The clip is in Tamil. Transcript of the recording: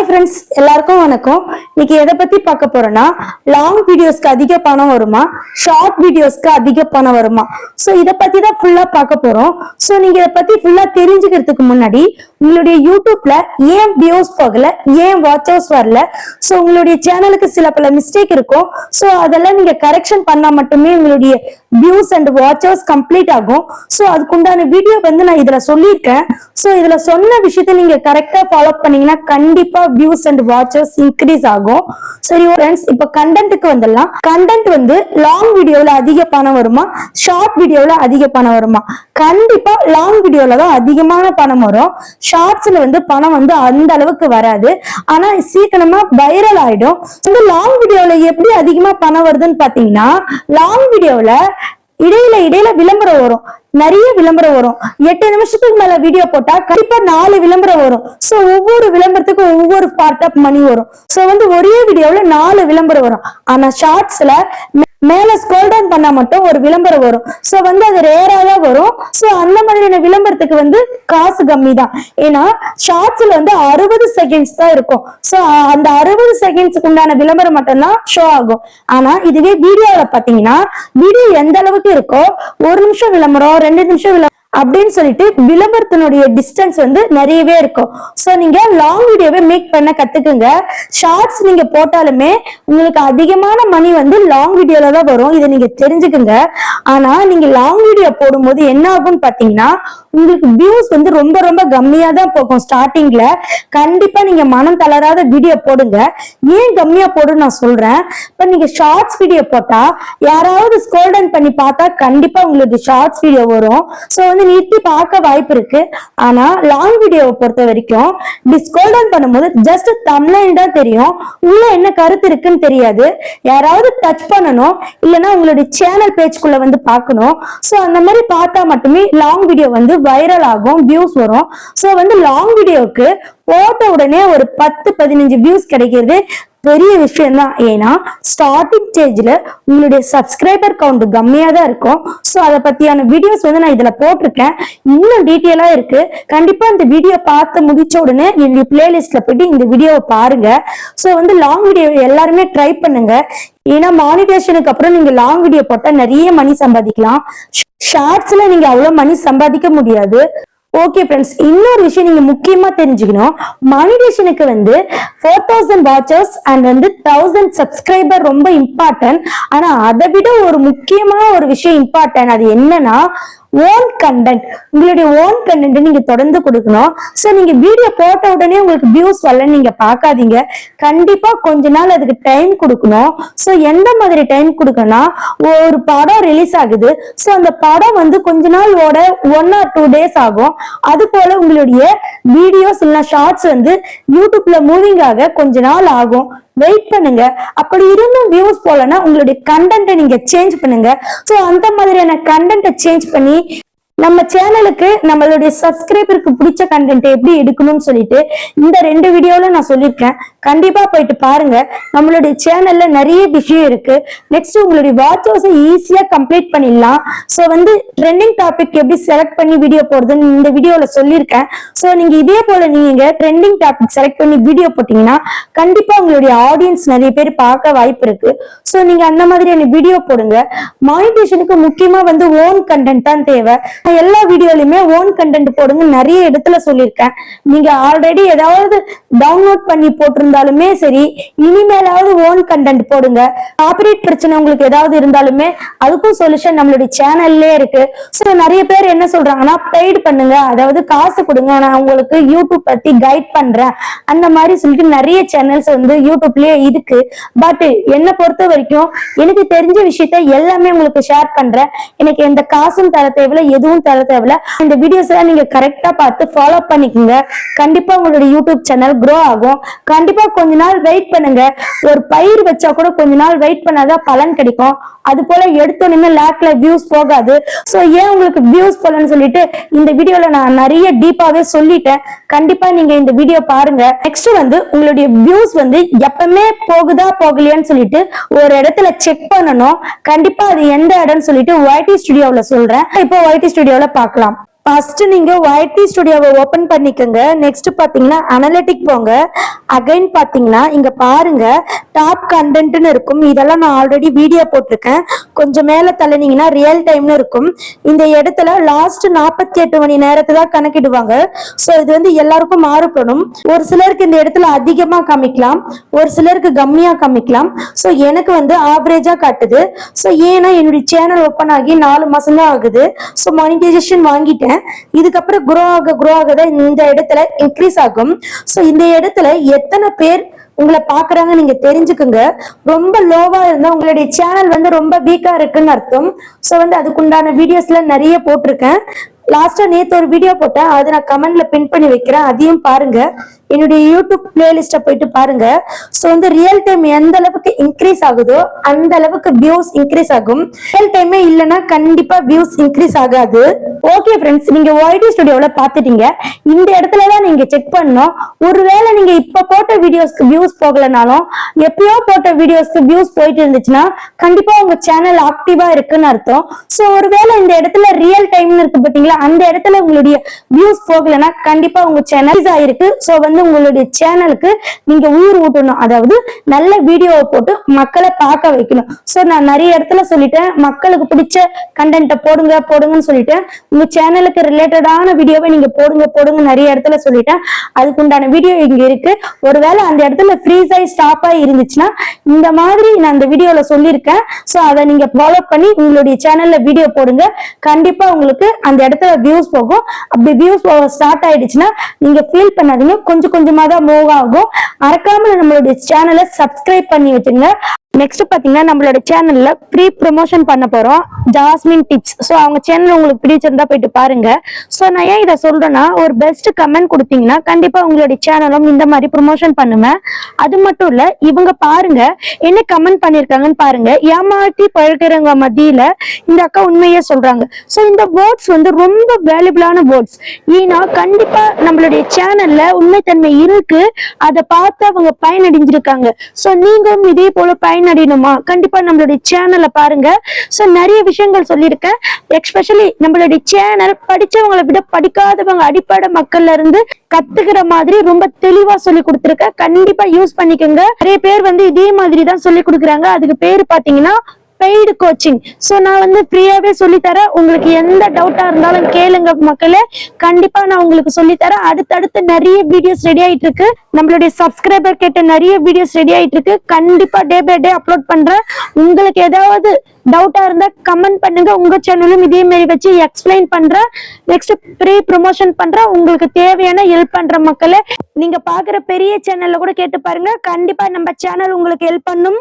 फ्रेंड्स எல்லாருக்கும் வணக்கம். இன்னைக்கு எதை பத்தி பார்க்க போறோம்னா லாங் வீடியோஸ்க்கு அதிக பணம் வருமா, ஷார்ட் வீடியோஸ்க்கு அதிக பணம் வருமா, சோ இத பத்தி தான் ஃபுல்லா பார்க்க போறோம். சோ நீங்க இத பத்தி ஃபுல்லா தெரிஞ்சுக்கிறதுக்கு முன்னாடி உங்களுடைய யூடியூப்ல ஏன் வியூஸ் போகல, ஏன் வாட்சர்ஸ் வரல, சோ உங்களுடைய சேனலுக்கு சில பல மிஸ்டேக் இருக்கும். சோ அதெல்லாம் நீங்க கரெக்ஷன் பண்ணா மட்டுமே உங்களுடைய வியூஸ் அண்ட் வாட்சர்ஸ் கம்ப்ளீட் ஆகும். சோ அதுக்குண்டான வீடியோ நான் இதுல சொல்லியிருக்கேன். சோ இதுல சொன்ன விஷயத்தை நீங்க கரெக்டா ஃபாலோ பண்ணீங்கன்னா கண்டிப்பா வியூஸ் அண்ட் வாட்சர்ஸ் இன்க்ரீஸ் ஆகும். சரி ஃப்ரெண்ட்ஸ், இப்ப கண்டென்ட்க்கு வந்துடலாம். கண்டென்ட் லாங் வீடியோல அதிக பணம் வருமா, ஷார்ட் வீடியோல அதிக பணம் வருமா? கண்டிப்பா லாங் வீடியோல தான் அதிகமான பணம் வரும். ஷார்ட்ஸ்ல பணம் அந்த அளவுக்கு வராது. ஆனா சீக்கிரமா வைரல் ஆயிடும். லாங் வீடியோல எப்படி அதிகமா பணம் வருதுன்னு பாத்தீங்கன்னா, லாங் வீடியோல இடையில விளம்பரம் வரும், நிறைய விளம்பரம் வரும். 8 நிமிஷத்துக்கு மேல வீடியோ போட்டா கண்டிப்பா 4 விளம்பரம் வரும். சோ ஒவ்வொரு விளம்பரத்துக்கும் ஒவ்வொரு பார்ட் ஆஃப் மணி வரும். சோ ஒரே வீடியோல 4 விளம்பரம் வரும். ஆனா ஷார்ட்ஸ்ல மேல ஸ்க்ரோல் டவுன் பண்ணா மட்டும் ஒரு விளம்பரம் வரும். சோ அது ரேரா தான் வரும். சோ அந்த மாதிரியான விளம்பரத்துக்கு காசு கம்மி தான். ஏன்னா ஷார்ட்ஸ்ல 60 செகண்ட்ஸ் தான் இருக்கும். சோ அந்த 60 செகண்ட்ஸ்க்கு உண்டான விளம்பரம் மட்டும்தான் ஷோ ஆகும். ஆனா இதுவே வீடியோல பாத்தீங்கன்னா, வீடியோ எந்த அளவுக்கு இருக்கோ 1 நிமிஷம் விளம்பரம், 2 நிமிஷம் விளம்பரம் அப்படின்னு சொல்லிட்டு விளம்பரத்தினுடைய டிஸ்டன்ஸ் நிறையவே இருக்கும். சோ நீங்க லாங் வீடியோவை மேக் பண்ண கத்துக்குங்க. ஷார்ட்ஸ் நீங்க போட்டாலுமே உங்களுக்கு அதிகமான மணி லாங் வீடியோல தான் வரும். இதை நீங்க தெரிஞ்சுக்குங்க. ஆனா நீங்க லாங் வீடியோ போடும்போது என்ன ஆகும்னு பாத்தீங்கன்னா, உங்களுக்கு வியூஸ் ரொம்ப ரொம்ப கம்மியா தான் போகும் ஸ்டார்டிங்ல. கண்டிப்பா நீங்க மனம் தளராத வீடியோ போடுங்க. ஏன் கம்மியா போடுன்னு நான் சொல்றேன். இப்ப நீங்க ஷார்ட்ஸ் வீடியோ போட்டா யாராவது ஸ்க்ரோல் டவுன் பண்ணி பார்த்தா கண்டிப்பா உங்களுக்கு ஷார்ட்ஸ் வீடியோ வரும். சோ நிறுத்தி பார்க்க வாய்ப்பு இருக்கு. ஆனா லாங் வீடியோவை பொறுத்த வரைக்கும் ஸ்க்ரோல் டவுன் பண்ணும்போது ஜஸ்ட் தம்ப்நெயில் தான் தெரியும், உள்ள என்ன கருத்து இருக்குன்னு தெரியாது. யாராவது டச் பண்ணணும், இல்லைன்னா உங்களுடைய சேனல் பேஜ்குள்ள பார்க்கணும். சோ அந்த மாதிரி பார்த்தா மட்டுமே லாங் வீடியோ வைரல் ஆகும், வியூஸ் வரும். சோ லாங் வீடியோக்கு போட்ட உடனே ஒரு 10-15 வியூஸ் கிடைக்கிறது பெரிய விஷயம் தான். ஏன்னா ஸ்டார்டிங் ஸ்டேஜ்ல உங்களுடைய சப்ஸ்கிரைபர் கவுண்ட் கம்மியா தான் இருக்கும். சோ அதை பத்தியான வீடியோஸ் நான் இதுல போட்டிருக்கேன், இன்னும் டீட்டெயிலா இருக்கு. கண்டிப்பா இந்த வீடியோ பார்த்து முடிச்ச உடனே என்னுடைய பிளேலிஸ்ட்ல போயிட்டு இந்த வீடியோவை பாருங்க. சோ லாங் வீடியோ எல்லாருமே ட்ரை பண்ணுங்க. ஏன்னா மானிட்டேஷனுக்கு அப்புறம் நீங்க லாங் வீடியோ போட்டா நிறைய மணி சம்பாதிக்கலாம். ஷார்ட்ஸ்ல நீங்க அவ்வளவு மணி சம்பாதிக்க முடியாது. ஓகே ஃப்ரெண்ட்ஸ், இன்னொரு விஷயம் நீங்க முக்கியமா தெரிஞ்சுக்கணும். மானிட்டேஷனுக்கு 4000 வாட்சர்ஸ் அண்ட் 1000 சப்ஸ்கிரைபர் ரொம்ப இம்பார்ட்டன்ட். ஆனா அதை விட ஒரு முக்கியமான ஒரு விஷயம் இம்பார்ட்டன்ட். அது என்னன்னா ஓன் கண்டென்ட். உங்களுடைய ஓன் கண்டென்ட் நீங்க தொடர்ந்து கொடுக்கணும். சோ நீங்க வீடியோ போட்ட உடனே உங்களுக்கு வியூஸ் வரல நீங்க பாக்காதீங்க. கண்டிப்பா கொஞ்ச நாள் அதுக்கு டைம் கொடுக்கணும். சோ எந்த மாதிரி டைம் கொடுக்கணும்னா, ஒரு படம் ரிலீஸ் ஆகுது. சோ அந்த படம் கொஞ்ச நாள் ஓட 1 or 2 days ஆகும். அது போல உங்களுடைய வீடியோஸ் இல்ல ஷார்ட்ஸ் யூடியூப்ல மூவிங் ஆக கொஞ்ச நாள் ஆகும். வெயிட் பண்ணுங்க. அப்படி இருந்தும் வியூஸ் போலன்னா உங்களுடைய கண்டென்ட்டை நீங்க சேஞ்ச் பண்ணுங்க. சோ அந்த மாதிரியான கண்டென்ட்டை சேஞ்ச் பண்ணி நம்ம சேனலுக்கு நம்மளுடைய சப்ஸ்கிரைபருக்கு பிடிச்ச கண்டென்ட் எப்படி எடுக்கணும்னு சொல்லிட்டு இந்த 2 வீடியோல நான் சொல்லியிருக்கேன். கண்டிப்பா போயிட்டு பாருங்க. நம்மளுடைய சேனல்ல நிறைய விஷயம் இருக்கு. நெக்ஸ்ட் உங்களுடைய வாட்சர்ஸை ஈஸியா கம்ப்ளீட் பண்ணிடலாம். சோ ட்ரெண்டிங் டாபிக் எப்படி செலக்ட் பண்ணி வீடியோ போடுறதுன்னு இந்த வீடியோல சொல்லியிருக்கேன். சோ நீங்க இதே போல நீங்க ட்ரெண்டிங் டாபிக் செலக்ட் பண்ணி வீடியோ போட்டீங்கன்னா கண்டிப்பா உங்களுடைய ஆடியன்ஸ் நிறைய பேர் பார்க்க வாய்ப்பு இருக்கு. சோ நீங்க அந்த மாதிரியான வீடியோ போடுங்க. மானிட்டேஷனுக்கு முக்கியமா ஓன் கண்டென்ட் தான் தேவை. எல்லா வீடியோலயுமே ஓன் கண்டென்ட் போடுங்க. நிறைய இடத்துல சொல்லியிருக்கேன். நீங்க ஆல்ரெடி ஏதாவது டவுன்லோட் பண்ணி போட்டிருந்தாலுமே சரி, இனிமேலாவது ஓன் கண்டென்ட் போடுங்க. காப்பிரைட் பிரச்சனை உங்களுக்கு ஏதாவது இருந்தாலுமே அதுக்கும் சொல்யூஷன் நம்மளுடைய சேனல்லே இருக்கு. சோ நிறைய பேர் என்ன சொல்றாங்கன்னா, பெய்டு பண்ணுங்க, அதாவது காசு கொடுங்க, நான் உங்களுக்கு யூடியூப் பத்தி கைட் பண்றேன் அந்த மாதிரி சொல்லிட்டு நிறைய சேனல்ஸ் யூடியூப்லயே இருக்கு. பட் என்ன பொறுத்த வரைக்கும் எனக்கு தெரிஞ்ச விஷயத்த எல்லாமே உங்களுக்கு ஷேர் பண்றேன். எனக்கு எந்த காசும் தர தேவையில்ல, எதுவும் தர தேவையில்ல. இந்த வீடியோஸ் எல்லாம் நீங்க கரெக்டா பார்த்து ஃபாலோ பண்ணிக்கோங்க. கண்டிப்பா உங்களுடைய யூடியூப் சேனல் க்ரோ ஆகும். கண்டிப்பா கொஞ்ச நாள் வெயிட் பண்ணுங்க. ஒரு பயிர் வச்சா கூட கொஞ்ச நாள் வெயிட் பண்ணாதான் பலன் கிடைக்கும். அது போல எடுத்தோன்னு லேக்ல வியூஸ் போகாது. சோ ஏன் உங்களுக்கு வியூஸ் போலன்னு சொல்லிட்டு இந்த வீடியோல நான் நிறைய டீப்பாவே சொல்லிட்டேன். கண்டிப்பா நீங்க இந்த வீடியோ பாருங்க. நெக்ஸ்ட் உங்களுடைய வியூஸ் எப்பவுமே போகுதா போகலையான்னு சொல்லிட்டு ஒரு இடத்துல செக் பண்ணணும். கண்டிப்பா அது எந்த இடம்னு சொல்லிட்டு YT ஸ்டுடியோல சொல்றேன். இப்போ YT ஸ்டுடியோல பார்க்கலாம். ஃபர்ஸ்ட் நீங்க YT ஸ்டுடியோவை ஓபன் பண்ணிக்கோங்க. நெக்ஸ்ட் பாத்தீங்கன்னா அனலிட்டிக் போங்க. அகைன் பாத்தீங்கன்னா இங்க பாருங்க டாப் கண்டென்ட்னு இருக்கும். இதெல்லாம் நான் ஆல்ரெடி வீடியோ போட்டிருக்கேன். கொஞ்சம் மேல தள்ளினீங்கன்னா ரியல் டைம்னு இருக்கும். இந்த இடத்துல லாஸ்ட் 48 மணி நேரத்தை தான் கணக்கிடுவாங்க. சோ இது வந்து எல்லாருக்கும் மாறுபடும். ஒரு சிலருக்கு இந்த இடத்துல அதிகமா காமிக்கலாம், ஒரு சிலருக்கு கம்மியா காமிக்கலாம். சோ எனக்கு வந்து ஆவரேஜா காட்டுது. சோ ஏன்னா என்னுடைய சேனல் ஓபன் ஆகி 4 மாசம் தான் ஆகுது. சோ மானிட்டைசேஷன் வாங்கிட்டேன். இதுக்கப்புறம் grow ஆக தான் இந்த இடத்துல இன்க்ரீஸ் ஆகும். சோ இந்த இடத்துல எத்தனை பேர் உங்களை பாக்குறாங்க நீங்க தெரிஞ்சுக்குங்க. ரொம்ப லோவா இருந்தா உங்களுடைய சேனல் வந்து ரொம்ப வீக்கா இருக்குன்னு அர்த்தம். சோ வந்து அதுக்குண்டான வீடியோஸ்ல நிறைய போட்டிருக்கேன். லாஸ்டா நேத்து ஒரு வீடியோ போட்டேன், அது நான் கமெண்ட்ல பின் பண்ணி வைக்கிறேன், அதையும் பாருங்க. என்னுடைய யூடியூப் பிளேலிஸ்ட போயிட்டு பாருங்க. சோ வந்து ரியல் டைம் எந்த அளவுக்கு இன்க்ரீஸ் ஆகுதோ அந்த அளவுக்கு வியூஸ் இன்க்ரீஸ் ஆகும். ரியல் டைமே இல்லைன்னா கண்டிப்பா வியூஸ் இன்க்ரீஸ் ஆகாது. ஓகே ஃப்ரெண்ட்ஸ், நீங்க YT ஸ்டுடியோல பாத்துட்டீங்க. இந்த இடத்துலதான் நீங்க செக் பண்ணணும். ஒருவேளை நீங்க இப்ப போட்ட வீடியோஸ்க்கு வியூஸ் போகலனாலும் எப்பயோ போட்ட வீடியோஸ்க்கு வியூஸ் போயிட்டு இருந்துச்சுன்னா கண்டிப்பா உங்க சேனல் ஆக்டிவா இருக்குன்னு அர்த்தம். சோ ஒருவேளை இந்த இடத்துல ரியல் டைம்னு இருக்கு பாத்தீங்களா, அந்த இடத்துல உங்களுடைய வியூஸ் போகலன்னா கண்டிப்பா உங்க சேனல் ஆயிருக்கு. சோ வந்து உங்களுடைய சேனலுக்கு நீங்க உயிர் ஊட்டணும். அதாவது நல்ல வீடியோவை போட்டு மக்களை பார்க்க வைக்கணும். சோ நான் நிறைய இடத்துல சொல்லிட்டேன், மக்களுக்கு பிடிச்ச கண்டென்ட்டை போடுங்கன்னு சொல்லிட்டேன். உங்க சேனலுக்கு ரிலேட்டடான வீடியோவை நீங்க போடுங்க நிறைய இடத்துல சொல்லிட்டேன். அதுக்குண்டான வீடியோ இங்க இருக்கு. ஒருவேளை அந்த இடத்துல ஃப்ரீஸ் ஆகி ஸ்டாப் ஆகி இருந்துச்சுன்னா இந்த மாதிரி நான் அந்த வீடியோல சொல்லியிருக்கேன். சோ அதை நீங்க ஃபாலோ பண்ணி உங்களுடைய சேனல்ல வீடியோ போடுங்க. கண்டிப்பா உங்களுக்கு அந்த இடத்துல வியூஸ் போகும். அப்படி வியூஸ் போக ஸ்டார்ட் ஆயிடுச்சுன்னா நீங்க ஃபீல் பண்ணாதீங்க, கொஞ்சம் கொஞ்சமா தான் மூவ் ஆகும். மறக்காம நம்மளுடைய சேனலை சப்ஸ்கிரைப் பண்ணி வச்சுங்க. நெக்ஸ்ட் பாத்தீங்கன்னா நம்மளோட சேனல்ல ஃப்ரீ ப்ரொமோஷன் பண்ண போறோம், ஜாஸ்மின் டிப்ஸ். சோ அவங்க சேனல் உங்களுக்கு பிடிச்சிருந்தா போயிட்டு பாருங்க. சோ நான் ஏன் இதை சொல்றேன்னா, ஒரு பெஸ்ட் கமெண்ட் கொடுத்தீங்கன்னா கண்டிப்பா உங்களுடைய சேனலும் இந்த மாதிரி ப்ரொமோஷன் பண்ணுவேன். அது மட்டும் இல்ல, இவங்க பாருங்க என்ன கமெண்ட் பண்ணிருக்காங்கன்னு பாருங்க. ஏமாற்றி பழகிறவங்க மத்தியில இந்த அக்கா உண்மையே சொல்றாங்க. சோ இந்த வேர்ட்ஸ் வந்து ரொம்ப வேல்யூபிளான வேர்ட்ஸ். ஏன்னா கண்டிப்பா நம்மளுடைய சேனல்ல உண்மைத்தன்மை இருக்கு, அதை பார்த்து அவங்க பயனடைஞ்சிருக்காங்க. சோ நீங்களும் இதே போல பயனடையணுமா, கண்டிப்பா நம்மளுடைய சேனலை பாருங்க. சோ நிறைய விஷயங்கள் சொல்லியிருக்கேன். எஸ்பெஷலி நம்மளுடைய சேனல் படிச்சவங்களை விட படிக்காதவங்க அடிப்படை மக்கள்ல இருந்து கத்துக்கிற மாதிரி ரொம்ப தெளிவா சொல்லி கொடுத்துருக்கேன். கண்டிப்பா யூஸ் பண்ணிக்கோங்க. நிறைய பேர் வந்து இதே மாதிரி தான் சொல்லி கொடுக்குறாங்க. அதுக்கு பேரு பாத்தீங்கன்னா பெய்டு கோச்சிங். சோ நான் வந்து ஃப்ரீயாவே சொல்லி தரேன். உங்களுக்கு எந்த டவுட்டா இருந்தாலும் கேளுங்க மக்களே, கண்டிப்பா நான் உங்களுக்கு சொல்லி தரேன். அடுத்தடுத்து நிறைய வீடியோஸ் ரெடி ஆயிட்டு இருக்கு. நம்மளுடைய சப்ஸ்கிரைபர் கேட்ட நிறைய வீடியோஸ் ரெடி ஆயிட்டு இருக்கு. கண்டிப்பா டே பை டே அப்லோட் பண்றேன். உங்களுக்கு ஏதாவது டவுட்டா இருந்தா கமெண்ட் பண்ணுங்க. உங்க சேனலும் இதே மாதிரி வச்சு எக்ஸ்பிளைன் பண்றேன். நெக்ஸ்ட் ஃப்ரீ ப்ரொமோஷன் பண்றேன். உங்களுக்கு தேவையான ஹெல்ப் பண்ற மக்களே, நீங்க பாக்குற பெரிய சேனல்ல கூட கேட்டு பாருங்க. கண்டிப்பா நம்ம சேனல் உங்களுக்கு ஹெல்ப் பண்ணும்.